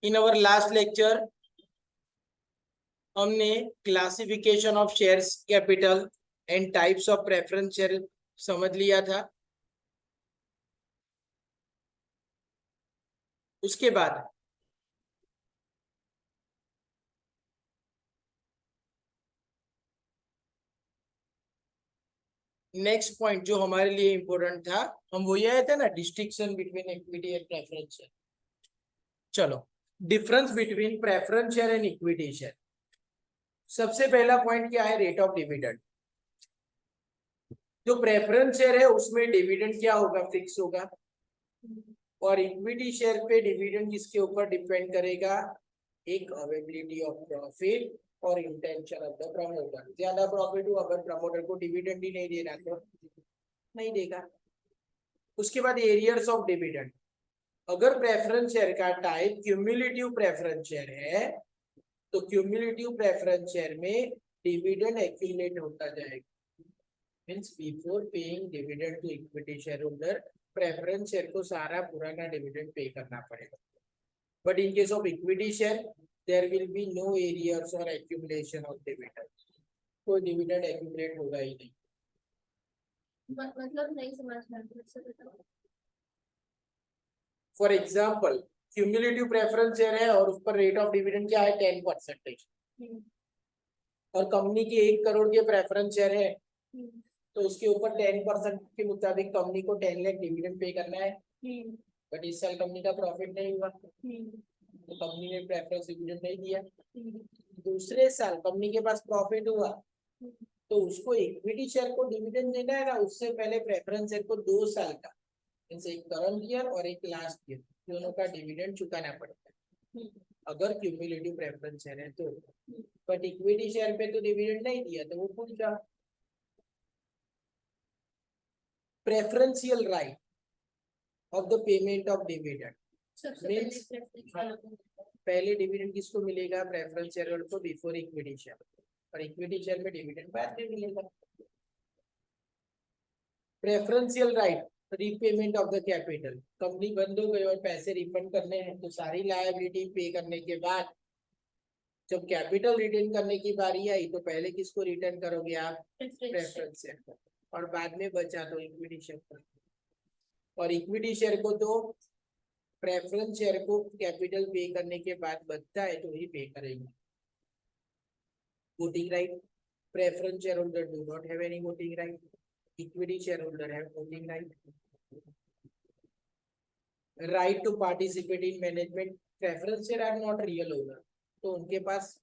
In our last lecture हमने classification of shares capital and types of preference share समझ लिया था। उसके बाद नेक्स्ट पॉइंट जो हमारे लिए इंपॉर्टेंट था, हम वो ये आया था ना, distinction between equity and preference share. चलो, difference between preference share and equity share. सबसे पहला पॉइंट क्या है? Rate of dividend. जो प्रेफरेंस शेयर है उसमें डिविडेंड क्या होगा? फिक्स होगा। और इक्विटी शेयर पे डिविडेंड किसके ऊपर डिपेंड करेगा? एक अवेलेबिलिटी ऑफ प्रॉफिट और इंटेंशन ऑफ द प्रमोटर। ज्यादा प्रॉफिट हो, अगर प्रमोटर को डिविडेंड ही नहीं देना तो नहीं देगा। उसके बाद एरियर्स ऑफ डिविडेंड। अगर प्रेफरेंस शेयर का टाइप क्यूमुलेटिव प्रेफरेंस शेयर है तो क्यूमुलेटिव प्रेफरेंस शेयर में डिविडेंड एक्यूमुलेट होता जाएगा। Means before paying dividend to equity shareholder, preference share को सारा पुराना डिविडेंड पे करना पड़ेगा। But in case of equity share there will be no arrears और एक्यूमुलेशन ऑफ डिविडेंड। कोई डिविडेंड एक्यूमुलेट होगा ही नहीं। मतलब नहीं समझ में। For example, cumulative preference share है और उस पर रेट ऑफ डिविडेंड क्या है? 10%। और कंपनी के 1 करोड़ के प्रेफरेंस शेयर है तो उसके ऊपर 10% के मुताबिक कंपनी को 10 लाख डिविडेंड पे करना है। बट इस साल कंपनी का प्रॉफिट नहीं हुआ तो कंपनी ने प्रेफरेंस डिविडेंड नहीं दिया। दूसरे साल कंपनी के पास प्रॉफिट हुआ तो उसको इक्विटी शेयर को डिविडेंड देना है ना, उससे पहले प्रेफरेंस शेयर को 2 साल का, एक करंट ईयर और एक लास्ट ईयर, दोनों का डिविडेंड चुकाना पड़ता है अगर क्यूमुलेटिव प्रेफरेंस शेयर है तो। बट इक्विटी शेयर पे तो डिविडेंड नहीं दिया तो वो भूल जाओ। Preferential right of the payment of dividend means पहले डिविडेंड किसको मिलेगा? प्रेफरेंस शेयर होल्डर को बिफोर इक्विटी शेयर, और इक्विटी शेयर में डिविडेंड बाद में मिलेगा। Preferential right repayment of the capital. Company बंद हो गई और पैसे रिफंड करने हैं तो सारी लायबिलिटी पे करने के बाद जब कैपिटल रिटर्न करने की बारी आई तो पहले किसको रिटर्न करोगे आप? प्रेफरेंस शेयर को, और बाद में बचा तो इक्विटी शेयर को। और इक्विटी शेयर को तो प्रेफरेंस शेयर को कैपिटल पे करने के बाद बचता है तो ही पे करेंगे। Voting right. Preference shareholder do not have any voting right, equity shareholder have voting right. Right to participate in management. Preference share are not real owner तो उनके पास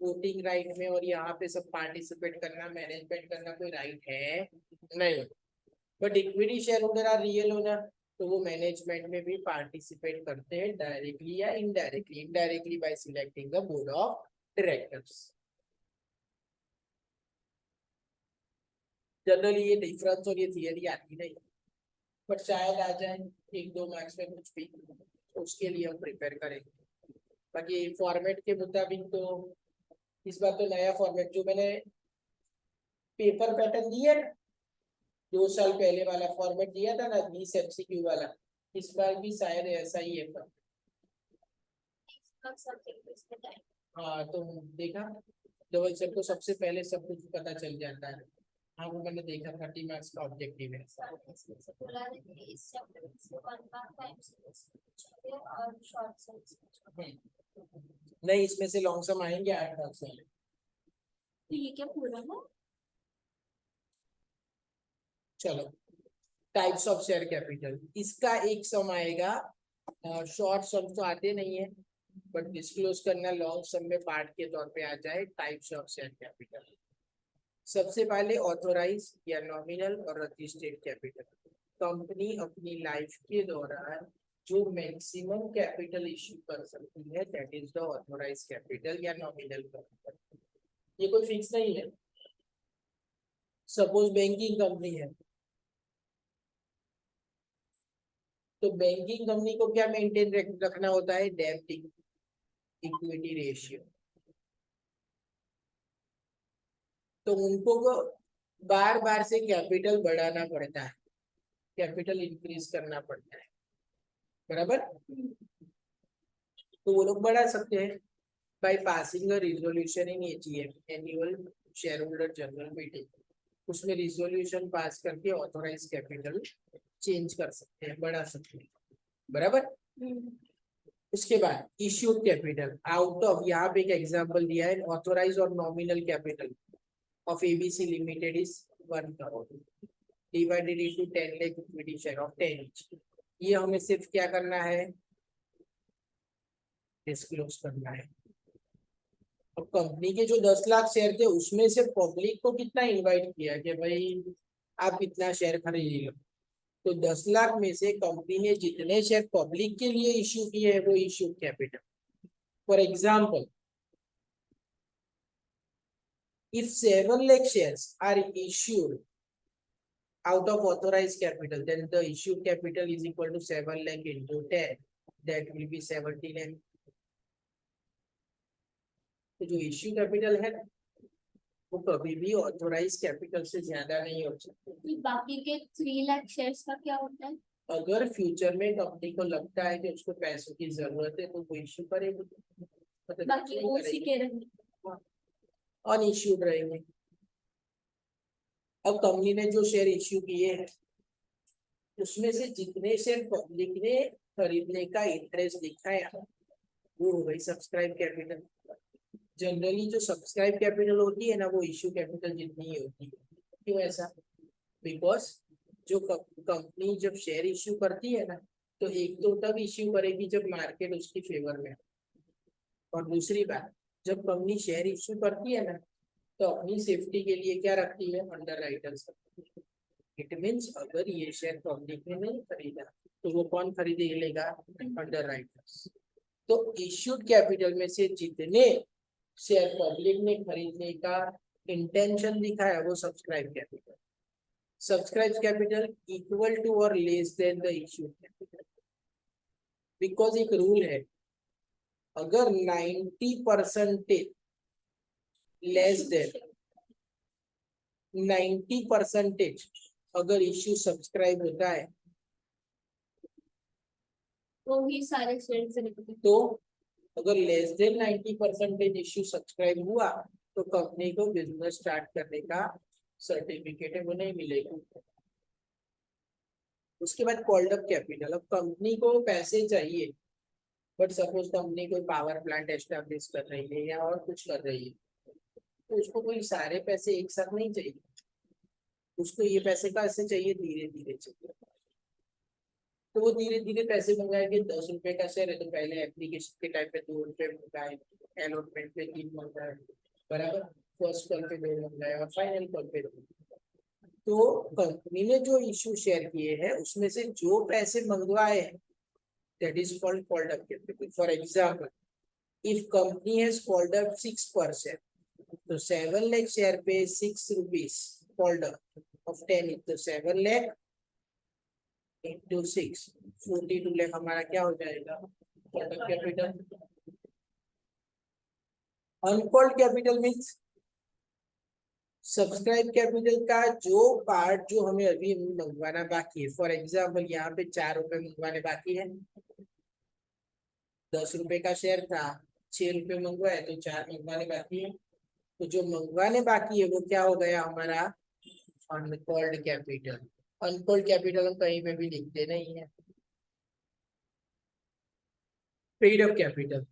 वोटिंग राइट में और यहाँ पे सब participate करना, management करना कोई राइट है नहीं। But equity shareholder are real owner तो वो मैनेजमेंट में भी पार्टिसिपेट करते हैं डायरेक्टली या indirectly. Indirectly bye selecting the board of directors. Generally ये डिफरेंस और ये थियरी आती नहीं, बट शायद आ जाए 1-2 मार्क्स में कुछ भी, उसके लिए हम प्रिपेयर करेंगे। बाकी फॉर्मेट के मुताबिक तो इस बार तो नया फॉर्मेट जो मैंने पेपर पैटर्न दिया ना 2 साल पहले वाला फॉर्मेट दिया था ना 20 MCQ वाला, इस बार भी शायद ऐसा ही है। हाँ तो देखा, डबल सर को सबसे पहले सब कुछ पता चल जाता है। हाँ वो मैंने देखा 30 मार्क्स का ऑब्जेक्टिव है। नहीं, इसमें से लॉन्ग सम आएंगे 8 मार्क्स वाले। तो ये क्या पूरा है? चलो, टाइप्स ऑफ शेयर कैपिटल, इसका एक सम आएगा। शॉर्ट सम तो आते नहीं है बट डिस्क्लोज करना लॉन्ग सम में पार्ट के तौर पे आ जाए। टाइप्स ऑफ शेयर कैपिटल, सबसे पहले ऑथोराइज या नॉमिनल और रजिस्टर्ड कैपिटल। कंपनी अपनी लाइफ के दौरान जो मैक्सिमम कैपिटल इश्यू कर सकती है that is the authorise capital या नॉमिनल कैपिटल। ये कोई फिक्स नहीं है। सपोज बैंकिंग कंपनी है तो बैंकिंग कंपनी को क्या मेंटेन रखना होता है? डेब्ट इक्विटी रेशियो। तो उनको बार बार से कैपिटल बढ़ाना पड़ता है, कैपिटल इंक्रीज करना पड़ता है, बराबर। तो वो लोग बढ़ा सकते हैं by passing a resolution in AGM, annual share holder general meeting. उसमें रिजोल्यूशन पास करके ऑथोराइज कैपिटल चेंज कर सकते हैं, बढ़ा सकते हैं, बराबर। उसके बाद इश्यूड कैपिटल आउट ऑफ, यहाँ पे एक एग्जांपल दिया है, ऑथोराइज और nominal capital of ABC limited is 1 crore divided into 10 lakh equity share of 10 each। ये हमें सिर्फ क्या करना है, डिस्क्लोज करना है। अब कंपनी के जो 10 लाख शेयर थे उसमें से पब्लिक को कितना इनवाइट किया कि भाई आप इतना शेयर खरीद लो, तो 10 लाख में से कंपनी ने जितने शेयर पब्लिक के लिए इश्यू किए हैं वो issue capital. For example, if 7 lakh shares are issued out of authorized capital, then the issued capital is equal to 7 lakh into 10, that will be 70 lakh। तो जो इश्यू कैपिटल है ना, वो कभी भी ऑथोराइज कैपिटल से ज्यादा नहीं हो सकती। बाकी के 3 लाख शेयर्स का क्या होता है? अगर फ्यूचर में कंपनी को लगता है कि उसको पैसों की जरूरत है तो वो इश्यू करेगी, मतलब बाकी वो उसी के रहेंगे, अनइश्यूड रहेंगे। अब कंपनी ने जो शेयर इश्यू किए हैं उसमें से जितने शेयर पब्लिक ने खरीदने का इंटरेस्ट दिखाया वो हो गई सब्सक्राइब कैपिटल। जनरली जो सब्सक्राइब कैपिटल होती है ना वो इश्यू कैपिटल जितनी ही होती है। क्यों ऐसा? बिकॉज जो कंपनी जब शेयर इश्यू करती है ना तो एक तो तब इश्यू करेगी जब मार्केट उसकी फेवर में, और दूसरी बात जब कंपनी शेयर इश्यू करती है ना तो अपनी सेफ्टी के लिए क्या रखती है, अंडर राइटर्स। इट मीन्स अगर ये शेयर पब्लिक ने नहीं खरीदा तो वो कौन खरीदे लेगा, अंडर राइटर्स। तो इश्यूड कैपिटल में से जितने शेयर पब्लिक ने खरीदने का इंटेंशन दिखाया वो subscribe capital. Subscribe capital equal to और less than the issued capital. Because एक रूल है, अगर 90% लेस देन 90% अगर इश्यू सब्सक्राइब होता है तो ही सारे शेयर से निकलते। तो अगर लेस देन 90% इश्यू सब्सक्राइब हुआ तो कंपनी को बिजनेस स्टार्ट करने का सर्टिफिकेट है वो नहीं मिलेगा। उसके बाद कॉल्ड अप कैपिटल। अब कंपनी को पैसे चाहिए, बट सपोज कंपनी कोई पावर प्लांट एस्टेब्लिश कर रही है या और कुछ कर रही है तो उसको कोई सारे पैसे एक साथ नहीं चाहिए, उसको ये पैसे कैसे चाहिए, धीरे धीरे चाहिए। तो वो धीरे धीरे पैसे मंगाएंगे। 10 रुपए का शेयर है तो पहले एप्लीकेशन के टाइम पे 2 रुपए मंगाए, अलॉटमेंट पे 3 मंगाए, बराबर, फर्स्ट कॉल पे 2 मंगाए और फाइनल कॉल पे 2। तो कंपनी ने जो इश्यू शेयर किए हैं उसमें से जो पैसे मंगवाए हैं that is called up capital. For example, if company has called up 6%, तो 7 lakh शेयर पे 6 rupees called up of 10 तो 7 lakh into 6 42 lakh हमारा क्या हो जाएगा, called up capital। uncalled capital means subscribe capital का जो पार्ट जो हमें अभी मंगवाना बाकी है। फॉर एग्जाम्पल यहाँ पे 4 रुपए मंगवाने बाकी है, 10 रुपए का शेयर था, 6 रुपए मंगवाए तो 4 मंगवाने बाकी है। तो जो मंगवाने बाकी है वो क्या हो गया हमारा, अनकॉल्ड कैपिटल। अनकॉल्ड कैपिटल हम कहीं पे भी लिखते नहीं है। Paid up capital.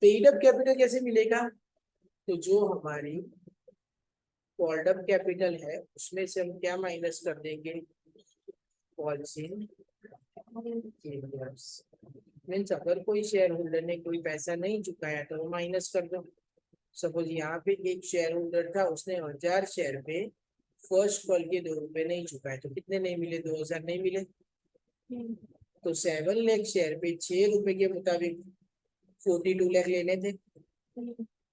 Paid up capital कैसे मिलेगा, तो जो हमारी कॉल्ड अप कैपिटल है उसमें से हम क्या माइनस कर देंगे, कॉल्स इन मीन्स अगर कोई शेयर होल्डर ने कोई पैसा नहीं चुकाया तो वो माइनस कर दो। सपोज यहाँ पे एक शेयर होल्डर था, उसने 1000 शेयर पे फर्स्ट कॉल के 2 रुपए नहीं चुकाए तो कितने नहीं मिले, 2000 नहीं मिले। तो 7 लाख शेयर पे 6 रुपए के मुताबिक 42 लाख लेने थे,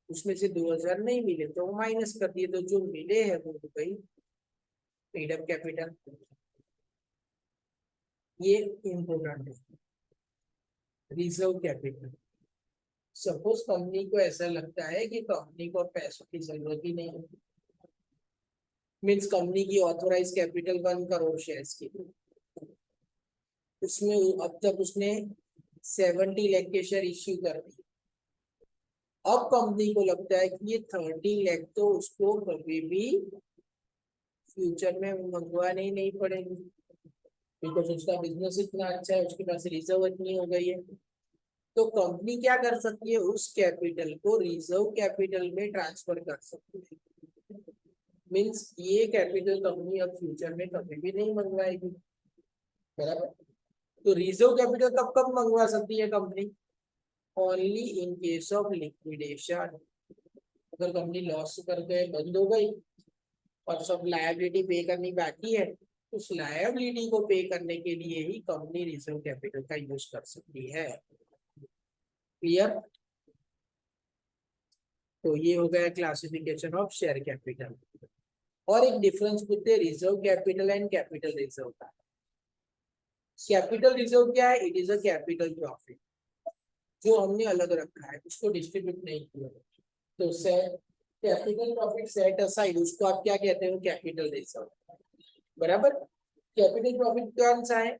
उसमें से 2000 नहीं मिले तो वो माइनस कर दिए, तो जो मिले हैं वो हो गई पेड अप कैपिटल। ये इम्पोर्टेंट है। Reserve capital. सपोज कंपनी को ऐसा लगता है कि कंपनी को पैसों की जरूरत ही नहीं है, मीन्स कंपनी की ऑथोराइज कैपिटल 1 करोड़ शेयर्स की, उसमें अब तक उसने 70 लाख के शेयर इश्यू कर दिए, अब कंपनी को लगता है कि ये 30 लाख तो उसको कभी भी फ्यूचर में मंगवाने ही नहीं पड़ेंगे, बिकॉज उसका बिजनेस इतना अच्छा है, उसके पास रिजर्व इतनी हो गई है। तो कंपनी क्या कर सकती है, उस कैपिटल को रिजर्व कैपिटल में ट्रांसफर कर सकती है। मीन्स ये कैपिटल कंपनी अब फ्यूचर में कभी भी नहीं मंगवाएगी, बराबर। तो रिजर्व कैपिटल कब कब मंगवा सकती है company, only in case of liquidation. अगर कंपनी लॉस करके बंद हो गई और सब लायबिलिटी पे करनी बाकी है, उस लायबिलिटी को पे करने के लिए ही कंपनी रिजर्व कैपिटल का यूज कर सकती है। क्लियर। तो ये हो गया क्लासिफिकेशन ऑफ शेयर कैपिटल। और एक डिफरेंस पूछते हैं reserve capital and capital reserve का। कैपिटल रिजर्व क्या है, it is a capital profit जो हमने अलग रखा है, उसको डिस्ट्रीब्यूट नहीं किया। तो set capital profit set aside, उसको आप क्या कहते हो, कैपिटल रिजर्व, बराबर। कैपिटल प्रॉफिट कौन सा है,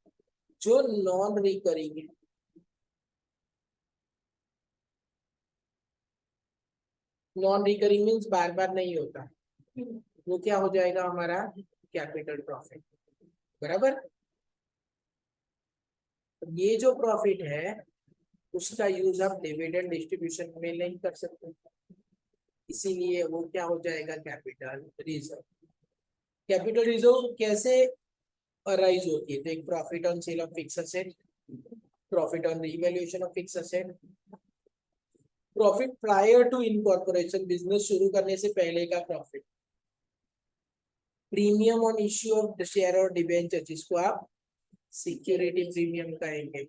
जो नॉन रिकरिंग है। नॉन रिकरिंग मीन्स बार बार नहीं होता, वो क्या हो जाएगा हमारा कैपिटल प्रॉफिट, बराबर। ये जो प्रॉफिट है उसका यूज आप डिविडेंड डिस्ट्रीब्यूशन में नहीं कर सकते, इसीलिए वो क्या हो जाएगा, कैपिटल रिजर्व। कैपिटल रिजर्व कैसे अराइज होती है, तो एक profit on sale of fix asset, profit on revaluation of fix asset, profit prior to incorporation, business शुरू करने से पहले का profit, premium on issue of share और डिबेंचर, जिसको आप सिक्योरिटी प्रीमियम कहेंगे।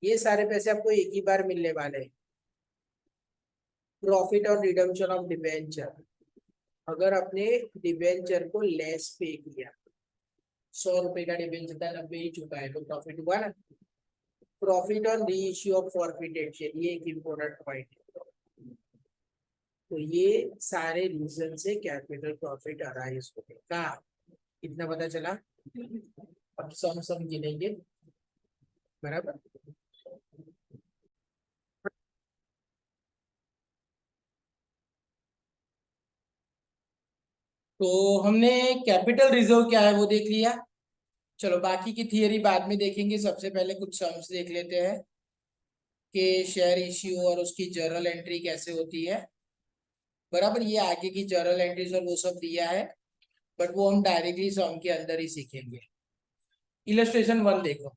ये सारे पैसे आपको एक ही बार मिलने वाले हैं। Profit on redemption of debenture, अगर अपने डिबेंचर को लेस पे किया, 100 रुपए का डिबेंचर था 90 ही चुका है, तो प्रॉफिट हुआ ना। प्रॉफिट ऑन री इश्यू ऑफ फॉरफिटेड शेयर, ये एक इम्पोर्टेंट पॉइंट है। तो ये सारे रीजन से कैपिटल प्रॉफिट अराइज होगा। कितना पता चला, अब सम गिनेंगे, बराबर। तो हमने कैपिटल रिजर्व क्या है वो देख लिया। चलो बाकी की थियरी बाद में देखेंगे, सबसे पहले कुछ सम्स देख लेते हैं कि शेयर इश्यू और उसकी जर्नल एंट्री कैसे होती है, बराबर। ये आगे की जर्नल एंट्रीज और वो सब दिया है, बट वो हम डायरेक्टली सम के अंदर ही सीखेंगे। इलस्ट्रेशन 1 देखो,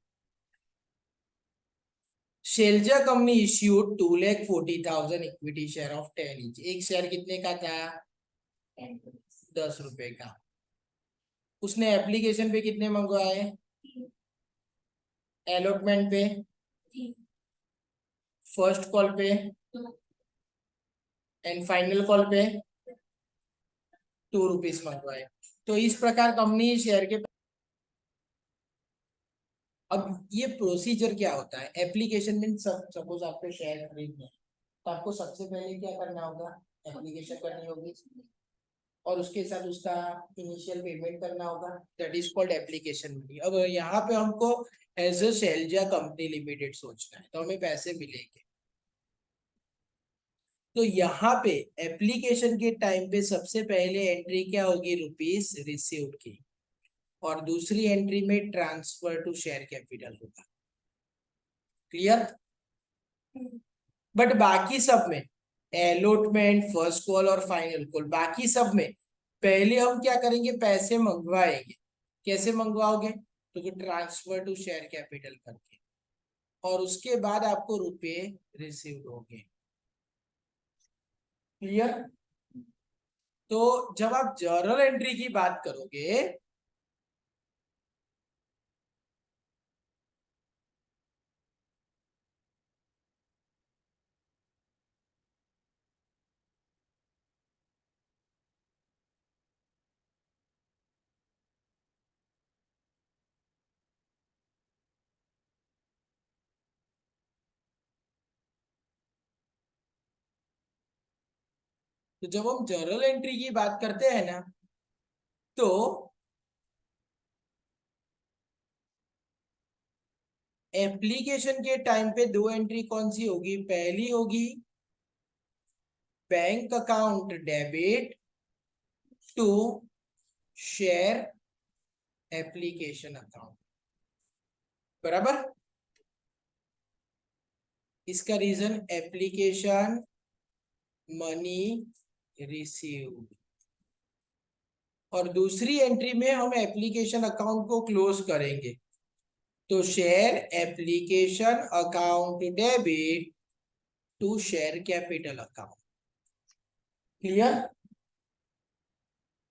Shailja company issued 2,40,000 equity share of 10 each. एक शेयर कितने का था, 10 रुपए का। उसने एप्लीकेशन पे कितने मंगवाए, अलॉटमेंट पे, फर्स्ट कॉल पे एंड फाइनल कॉल पे 2 रुपीज मंगवाए। तो इस प्रकार कंपनी शेयर के, अब ये प्रोसीजर क्या होता है, एप्लीकेशन मीन सपोज आपको शेयर खरीदना है, तो आपको सबसे पहले क्या करना होगा, एप्लीकेशन करनी होगी और उसके साथ उसका इनिशियल पेमेंट करना होगा, that is called application money. अब यहाँ पे हमको as a Selja company limited सोचना है, तो हमें पैसे मिलेंगे। तो यहाँ पे एप्लीकेशन के टाइम पे सबसे पहले एंट्री क्या होगी, रुपीज रिसीव्ड की, और दूसरी एंट्री में ट्रांसफर टू शेयर कैपिटल होगा। क्लियर। बट बाकी सब में, अलॉटमेंट, फर्स्ट कॉल और फाइनल कॉल, बाकी सब में पहले हम क्या करेंगे, पैसे मंगवाएंगे। कैसे मंगवाओगे, तो ट्रांसफर टू शेयर कैपिटल करके, और उसके बाद आपको रुपए रिसीव होंगे। क्लियर। तो जब आप जर्नल एंट्री की बात करोगे, तो जब हम जर्नल एंट्री की बात करते हैं ना, तो एप्लीकेशन के टाइम पे दो एंट्री कौन सी होगी? पहली होगी bank account debit to share application account, बराबर। इसका रीजन एप्लीकेशन मनी रिसीव, और दूसरी एंट्री में हम एप्लीकेशन अकाउंट को क्लोज करेंगे, तो share application account debit to share capital account. Clear?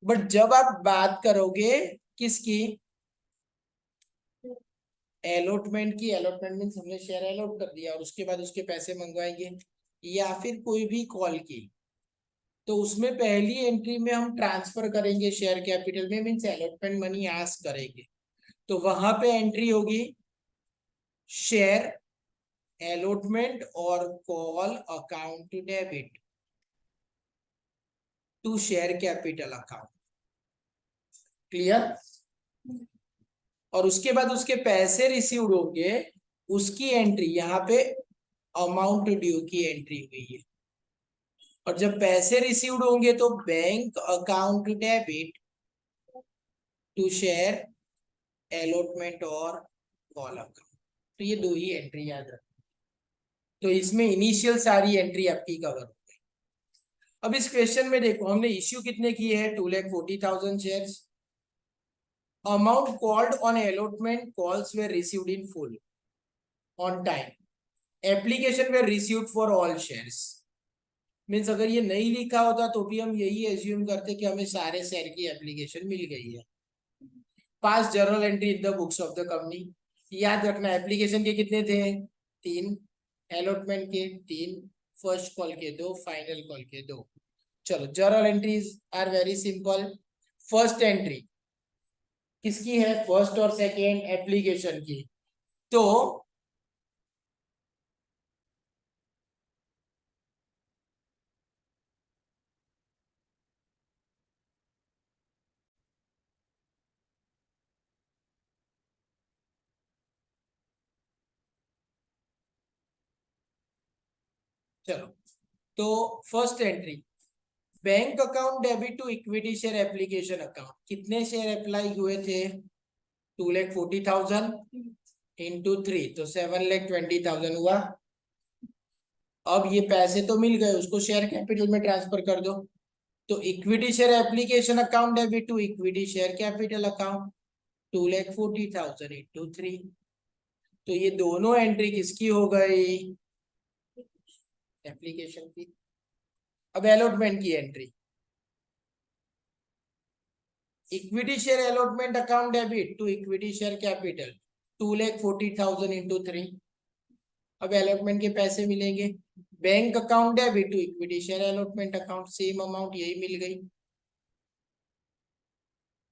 But जब आप बात करोगे किसकी? अलॉटमेंट की। अलॉटमेंट मीन्स हमने शेयर अलॉट कर दिया और उसके बाद उसके पैसे मंगवाएंगे, या फिर कोई भी कॉल की, तो उसमें पहली एंट्री में हम ट्रांसफर करेंगे शेयर कैपिटल में, मीन्स अलॉटमेंट मनी आस्क करेंगे, तो वहां पे एंट्री होगी शेयर अलॉटमेंट और call account debit to share capital account. Clear? और उसके बाद उसके पैसे रिसीव्ड होंगे, उसकी एंट्री यहाँ पे अमाउंट ड्यू की एंट्री हुई है, और जब पैसे रिसीव्ड होंगे तो bank account debit to share allotment और कॉल अकाउंट। तो ये दो ही एंट्री याद रखना, तो इसमें इनिशियल सारी एंट्री आपकी कवर हो गई। अब इस क्वेश्चन में देखो, हमने इश्यू कितने किए हैं? 2,40,000 shares. Amount called on allotment calls were received in full on time, application were received for all shares. Means अगर ये नहीं लिखा होता तो भी हम यही एज्यूम करते कि हमें सारे शेयर की एप्लीकेशन मिल गई है। पास journal entry in the books of the company. याद रखना एप्लीकेशन के कितने थे? 3, अलॉटमेंट के 3, फर्स्ट कॉल के 2, फाइनल कॉल के 2। चलो journal entries are very simple. First entry किसकी है? फर्स्ट और सेकेंड एप्लीकेशन की। तो चलो, तो first entry bank account debit to equity share application account. कितने शेयर अप्लाई हुए थे? 2,40,000 इंटू 3, तो 7,20,000 हुआ। अब ये पैसे तो मिल गए, उसको शेयर कैपिटल में ट्रांसफर कर दो, तो equity share application account debit to equity share capital account 2,40,000 into 3। तो ये दोनों एंट्री किसकी हो गई? एप्लीकेशन की। अब अलॉटमेंट की entry, equity share allotment account debit to equity share capital 2,40,000 into 3। अब अलॉटमेंट के पैसे मिलेंगे, bank account debit to equity share allotment account, same amount यही मिल गई।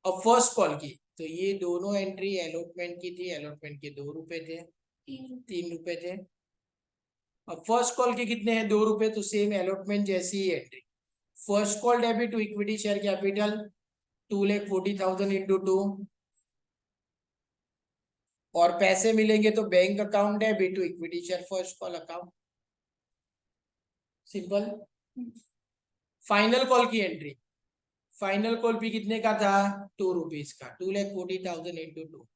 अब फर्स्ट कॉल की, तो ये दोनों एंट्री अलॉटमेंट की थी, अलॉटमेंट के 2 रुपए थे, 3 रुपए थे। अब फर्स्ट कॉल के कितने हैं? 2 रुपए, तो सेम अलॉटमेंट जैसी ही entry, first call debit to equity share capital 2,40,000 into 2, और पैसे मिलेंगे तो bank account debit to equity share first call account. Simple. Final call की एंट्री, फाइनल कॉल भी कितने का था? 2 रुपीज का, 2,40,000 into 2,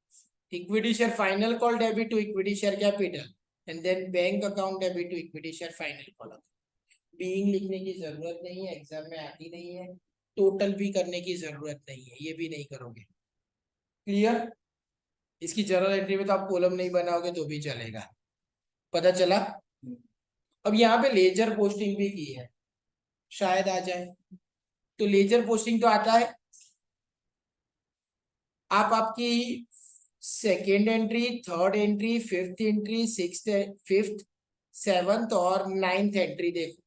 equity share final call debit to equity share capital, and then bank account debit to equity share final call. Being लिखने की जरूरत नहीं है, एग्जाम में आती नहीं है। टोटल भी करने की जरूरत नहीं है, ये भी नहीं करोगे। क्लियर? इसकी जर्नल एंट्री में तो आप कॉलम नहीं बनाओगे तो भी चलेगा। पता चला? अब यहाँ पे लेजर पोस्टिंग भी की है, शायद आ जाए। तो लेजर पोस्टिंग तो आता है, आप आपकी second entry, third entry, fifth entry, fifth, seventh और नाइन्थ एंट्री देखो,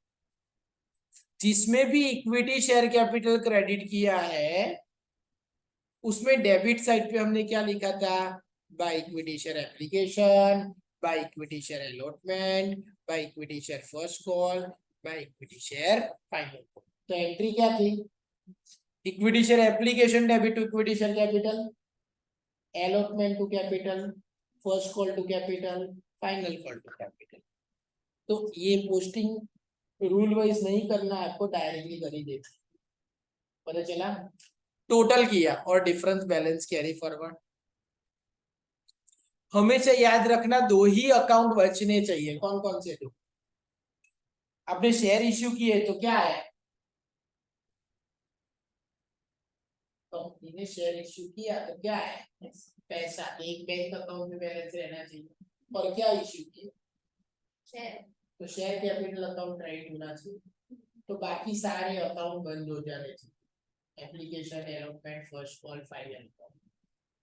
जिसमें भी इक्विटी शेयर कैपिटल क्रेडिट किया है उसमें डेबिट साइड पे हमने क्या लिखा था? By equity share application, by equity share allotment, by equity share first call, by equity share final call. तो एंट्री क्या थी? Equity share application debit to equity share capital, allotment to capital, first call to capital, final call to capital. तो ये posting rule wise नहीं करना है आपको, directly कर ही देना। पता चला? टोटल किया और डिफरेंस बैलेंस कैरी फॉरवर्ड। हमेशा याद रखना दो ही अकाउंट बचने चाहिए। कौन कौन से दो? आपने शेयर इश्यू किए तो क्या है, कंपनी ने शेयर इश्यू किया तो क्या है, पैसा। एक बैंक अकाउंट में बैलेंस रहना चाहिए। और क्या इश्यू किया? शेयर। तो शेयर कैपिटल अकाउंट क्रेडिट होना चाहिए। तो बाकी सारे अकाउंट बंद हो जाने चाहिए, application, allotment, first call, final call.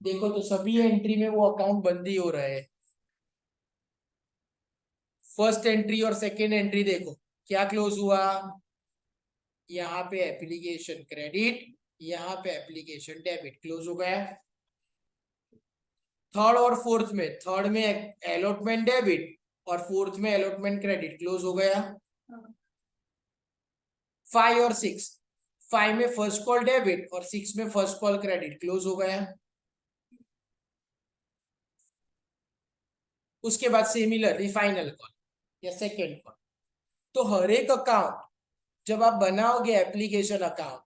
देखो तो सभी एंट्री में वो अकाउंट बंद ही हो रहे हैं। फर्स्ट एंट्री और सेकेंड एंट्री देखो क्या क्लोज हुआ, यहाँ पे एप्लीकेशन क्रेडिट, यहाँ पे एप्लीकेशन डेबिट, क्लोज हो गया। थर्ड और फोर्थ में, थर्ड में अलॉटमेंट डेबिट और फोर्थ में अलॉटमेंट क्रेडिट, क्लोज हो गया। 5 और 6, 5 में फर्स्ट कॉल डेबिट और 6 में फर्स्ट कॉल क्रेडिट, क्लोज हो गया। उसके बाद सिमिलरली फाइनल कॉल या सेकेंड कॉल। तो हर एक अकाउंट जब आप बनाओगे एप्लीकेशन अकाउंट,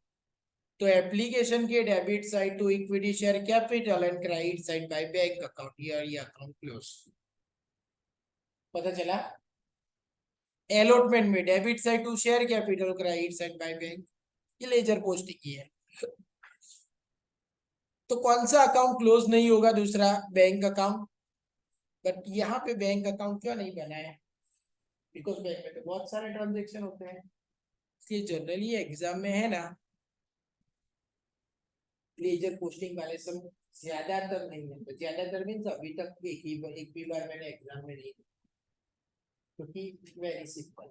तो एप्लीकेशन के debit side to equity share capital and credit side by bank account, ये अकाउंट क्लोज। पता चला? अलॉटमेंट में debit side to share capital, credit side by bank, ये लेजर पोस्टिंग की है। तो कौन सा अकाउंट क्लोज नहीं होगा? दूसरा बैंक अकाउंट। बट यहाँ पे बैंक अकाउंट क्यों नहीं बना है? बिकॉज बैंक में तो बहुत सारे ट्रांजेक्शन होते हैं, इसलिए जनरली एग्जाम में है ना, लेजर पोस्टिंग वाले सब ज्यादातर नहीं है। तो ज्यादातर मीन्स अभी तक एक भी बार मैंने एग्जाम में नहीं, क्योंकि वेरी सिंपल।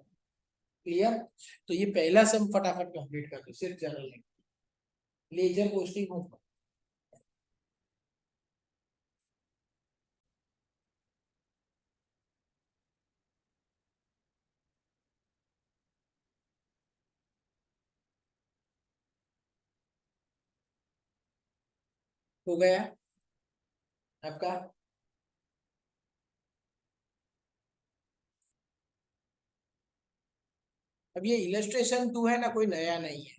क्लियर? तो ये पहला सम फटाफट कंप्लीट कर दो, सिर्फ जनरल लेजर पोस्टिंग हो गया आपका। अब ये इलस्ट्रेशन 2 है ना, कोई नया नहीं है।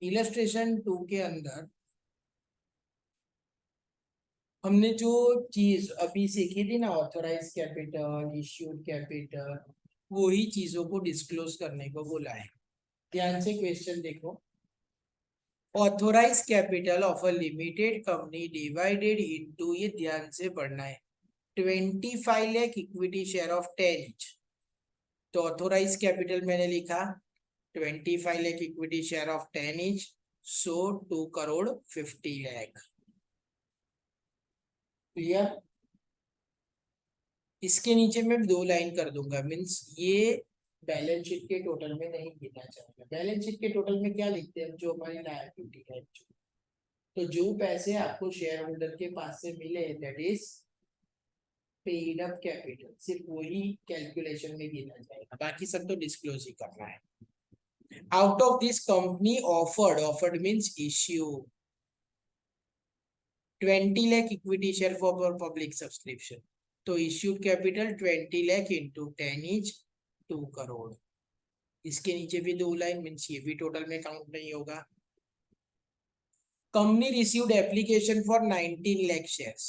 इलस्ट्रेशन 2 के अंदर हमने जो चीज अभी सीखी थी ना, ऑथोराइज कैपिटल, इश्यूड कैपिटल, वही चीजों को डिस्क्लोज करने को बोला है। ध्यान से क्वेश्चन देखो। Authorise capital of a limited company divided into, ये ध्यान से पढ़ना है, 25 lakh equity share of 10 each। तो ऑथोराइज कैपिटल मैंने लिखा 25 lakh equity share of 10 each, so 2 crore 50 lakh. Clear? इसके नीचे मैं 2 लाइन कर दूंगा, मीन्स ये बैलेंस शीट के टोटल में नहीं गिना चाहिए। बैलेंस शीट के टोटल में क्या लिखते हैं, जो हमारी लायबिलिटी है, तो जो पैसे आपको शेयर होल्डर के पास से मिले, that is paid up capital, सिर्फ वही कैलकुलेशन में गिना जाएगा, बाकी सब तो डिस्क्लोज ही करना है। Out of this company offered means issue 20 lakh equity share for public subscription. तो issued capital 20 lakh into 10 is 2 crore. इसके नीचे भी 2 लाइन, मींस ये भी टोटल में काउंट नहीं होगा। Company received application for 19 lakh shares.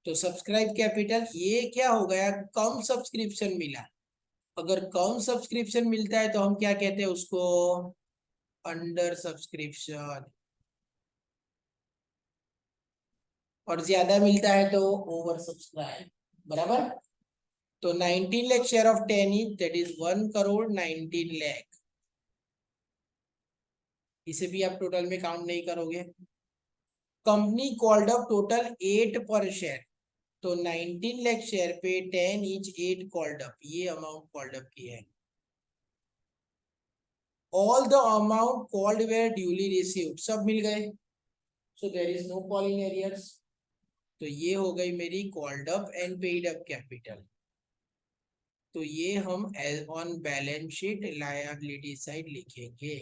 तो सब्सक्राइब कैपिटल, ये क्या हो गया, कम सब्सक्रिप्शन मिला। अगर कम सब्सक्रिप्शन मिलता है तो हम क्या कहते हैं उसको, अंडर सब्सक्रिप्शन। और ज्यादा मिलता है तो ओवर सब्सक्राइब, बराबर। तो 19 lakh share of 10 each, that is 1 crore 19 lakh. इसे भी आप टोटल में काउंट नहीं करोगे। कंपनी कॉल्ड अप टोटल 8 पर शेयर, तो 19 लाख शेयर पे 10 each 8 कॉल्ड अप, ये अमाउंट कॉल्ड अप की है। All the amount called were duly received, सब मिल गए, so there is no calling arrears. तो ये हो गई मेरी called up and paid up capital. तो ये हम on balance sheet liability side लिखेंगे।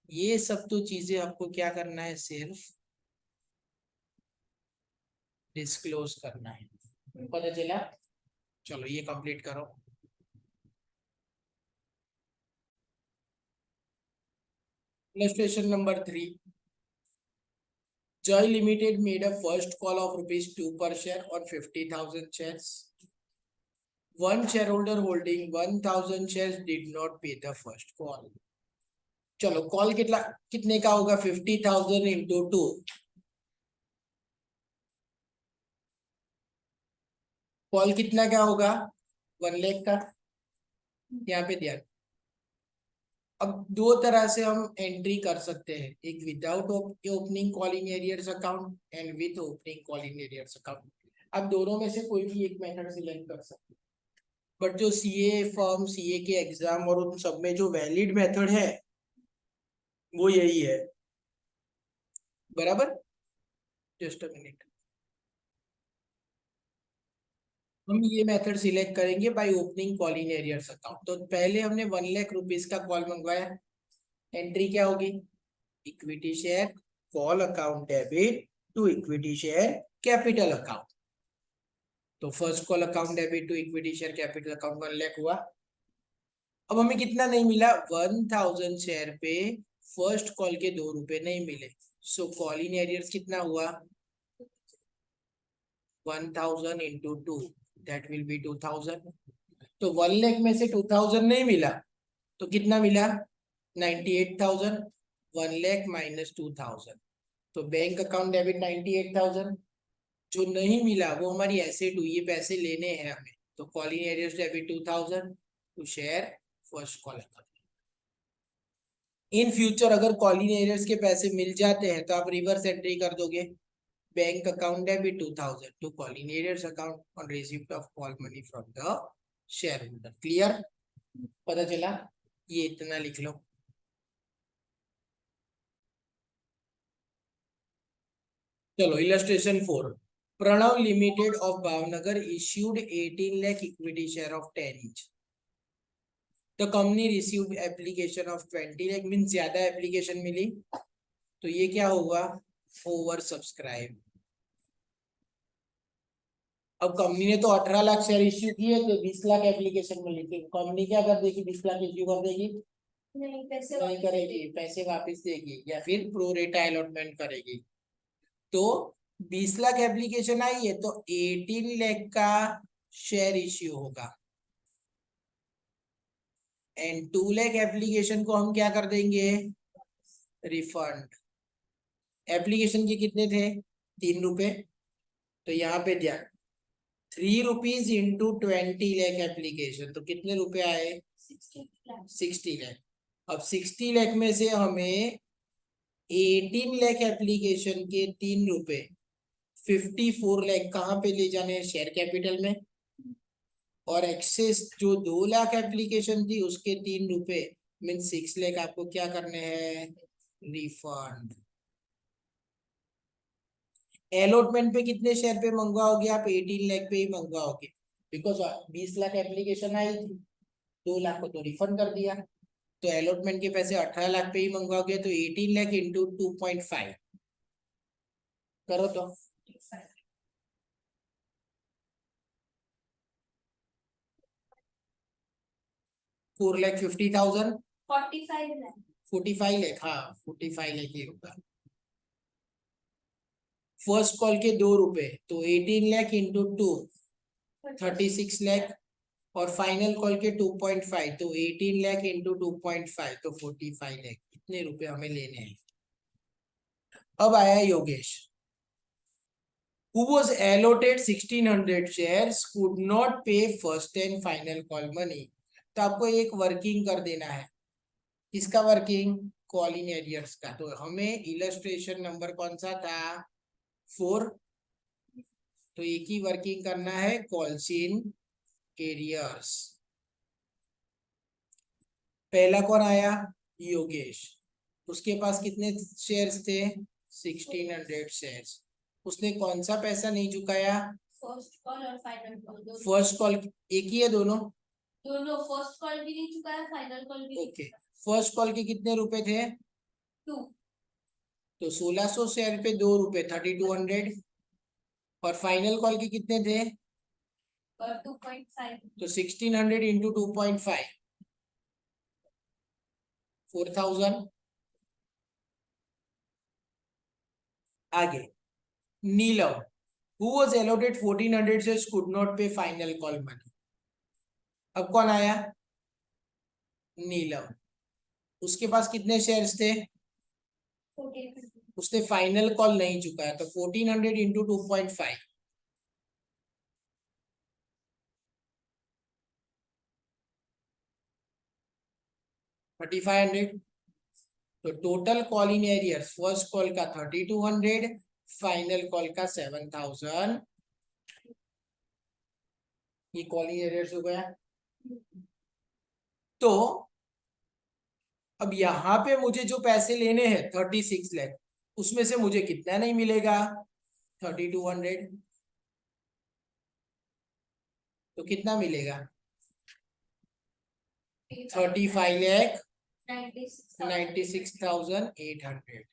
ये सब तो चीजें आपको क्या करना है, सिर्फ डिस्क्लोज करना है, पता चला। चलो ये कंप्लीट करो। Illustration number 3, Joy Limited made a first call of ₹2 per share on 50,000 shares. One shareholder holding 1,000 shares did not pay the first call. चलो कॉल कितने का होगा, 50,000 इंटू 2, कॉल कितना क्या होगा, 1 लाख का। यहाँ पे ध्यान, अब दो तरह से हम एंट्री कर सकते हैं, एक without opening call in arrears account and with opening call in arrears account. अब दोनों में से कोई भी एक मेथड सिलेक्ट कर सकते हैं, बट जो सीए फॉर्म, सीए के एग्जाम और उन सब में जो वैलिड मेथड है वो यही है, बराबर। जस्ट अ मिनट, हम ये मेथड सिलेक्ट करेंगे by opening call in arrears account. तो पहले हमने 1 लाख रुपीस का कॉल मंगवाया, एंट्री क्या होगी, equity share call account debit to equity share capital account. तो first call account debit to equity share capital account 1 lakh हुआ। अब हमें कितना नहीं मिला, 1,000 शेयर पे फर्स्ट कॉल के ₹2 नहीं मिले, सो कॉल इन एरियर्स कितना हुआ, 1,000 इंटू 2, दैट विल बी 2,000। तो 1 लाख में से 2,000 नहीं मिला, तो कितना मिला, 98,000। 1 लाख माइनस 2,000, तो बैंक अकाउंट डेबिट 98,000। जो नहीं मिला वो हमारी एसेट हुई, ये पैसे लेने हैं हमें, तो call in arrears debit 2,000 to share first call account. In future अगर कॉल इन एरियर्स के पैसे मिल जाते हैं तो आप रिवर्स एंट्री कर दोगे, bank account debit 2,000 to call in arrears account on receipt of call money from the shareholder. Clear, पता चला, ये इतना लिख लो। चलो illustration 4, Pranav limited of Bhavnagar issued 18 lakh equity share of 10 each. The company received application of 20 lakh, means ज्यादा application मिली, तो ये क्या होगा, ओवर सब्सक्राइब। अब कंपनी ने तो 18 लाख शेयर इश्यू किए, तो 20 लाख एप्लीकेशन मिली, थी कंपनी क्या कर देगी, 20 लाख इश्यू कर देगी, नहीं पैसे नहीं करेगी, पैसे वापस देगी या फिर प्रो रेटा अलॉटमेंट करेगी। तो 20 लाख एप्लीकेशन आई है तो 18 लाख का शेयर इश्यू होगा, एंड 2 लाख एप्लीकेशन को हम क्या कर देंगे, रिफंड। एप्लीकेशन के कितने थे, ₹3, तो यहाँ पे ध्यान, ₹3 इंटू 20 लाख एप्लीकेशन, तो कितने रुपए आए, 60 लाख। अब 60 लाख में से हमें 18 लाख एप्लीकेशन के ₹3, 54 लाख कहाँ पे ले जाने हैं, शेयर कैपिटल में, और एक्सेस जो 2 लाख एप्लीकेशन थी उसके ₹3 मीन 6 लाख आपको क्या करने हैं, रिफंड। एलोटमेंट पे कितने शेयर पे मंगवाओगे आप, 18 लाख पे ही मंगवाओगे, बिकॉज 20 लाख एप्लीकेशन आई थी, 2 लाख को तो रिफंड कर दिया, तो एलोटमेंट के पैसे 18 लाख पे ही मंगवाओगे, तो 18 लाख इंटू 2.5 करो तो 4,50,000, 45 लाख 45 लाख, हाँ 45 लाख ही होगा। फर्स्ट कॉल के ₹2, तो 18 लाख इंटू 2 36 लाख, और फाइनल कॉल के 2.5, तो 18 लाख इंटू 2.5, तो 45 लाख। इतने रुपए हमें लेने हैं। अब आया Yogesh, who was allotted 1,600 shares could not pay first and final call money। तो आपको एक वर्किंग कर देना है, किसका वर्किंग, कॉल इन एरियर्स का। तो हमें इलस्ट्रेशन नंबर कौन सा था, 4, तो एक ही वर्किंग करना है, कॉल्स इन एरियर्स। पहला कौन आया, योगेश, उसके पास कितने शेयर्स थे, 1,600 शेयर्स। उसने कौन सा पैसा नहीं चुकाया, फर्स्ट कॉल और फाइनल कॉल, फर्स्ट कॉल, एक ही है दोनों, दोनों फर्स्ट कॉल भी नहीं चुकाया, फाइनल कॉल भी नहीं ओके। फर्स्ट कॉल के कितने रुपए थे, 2 तो 1600 शेयर पे 2 रुपए 3200, और फाइनल कॉल के कितने थे? और 2.5 तो 1600 इंटू 2.5 4000। आगे नीलम, who was allotted 1400 shares could not pay final call money। अब कौन आया? नीलम। उसके पास कितने शेयर्स थे? 1400 उसने फाइनल कॉल नहीं चुकाया, तो 1400 इंटू 2.5 3500। तो total call in arrears first call का 3200, फाइनल कॉल का 7000। ये कॉल इन एरियर्स हो गया। तो अब यहां पे मुझे जो पैसे लेने हैं 36 लाख, उसमें से मुझे कितना नहीं मिलेगा? 3200। तो कितना मिलेगा? 35,96,800।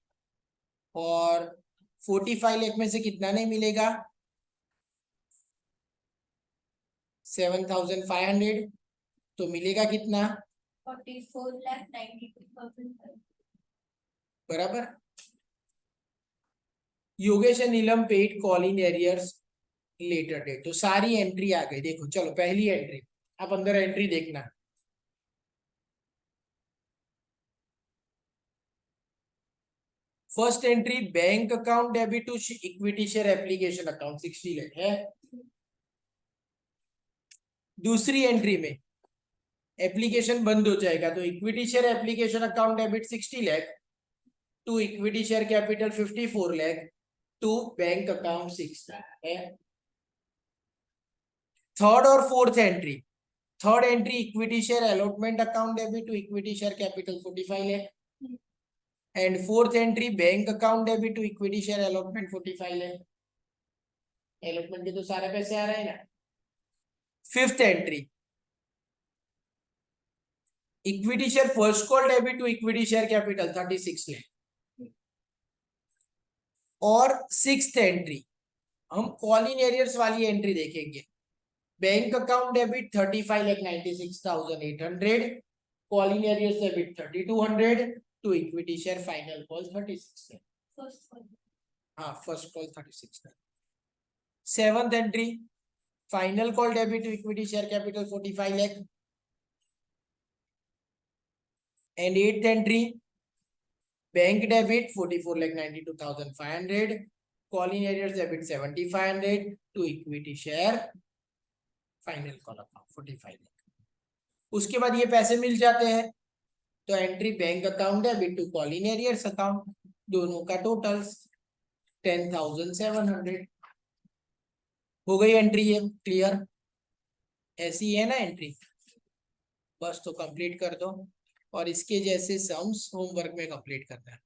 और 45 लाख में से कितना नहीं मिलेगा? 7,500। तो मिलेगा कितना? 44,92,000 बराबर। Yogesh and Neelam paid call in arrears later date. तो सारी एंट्री आ गई। देखो चलो पहली एंट्री, आप अंदर एंट्री देखना। First entry bank account debit to equity share application account 60 lakh है। दूसरी एंट्री में एप्लीकेशन बंद हो जाएगा, तो equity share application account debit 60 lakh to equity share capital 54 lakh to bank account 6 lakh है। थर्ड और fourth entry, third entry equity share allotment account debit to equity share capital 45 lakh, and fourth entry bank account debit to equity share allotment 45 lakh. Allotment के तो सारे पैसे आ रहे हैं ना। Fifth entry equity share first call debit to equity share capital 36 lakh. और sixth entry हम कॉल इन एरियर्स वाली एंट्री देखेंगे। Bank account debit 35,96,800, call in arrears debit 3200 to equity share final call 36 lakh. First call. हाँ first call 36 lakh. Seventh entry final call debit to equity share capital 45 lakh, and eighth entry bank debit 44,92,500, call in arrears debit 7,500 to equity share final call account 45 lakh. उसके बाद ये पैसे मिल जाते हैं, तो entry bank account debit to call in arrears account, दोनों का टोटल 10,700 हो गई एंट्री। है क्लियर? ऐसी है ना एंट्री। बस तो कंप्लीट कर दो, और इसके जैसे सम्स होमवर्क में कंप्लीट करना है।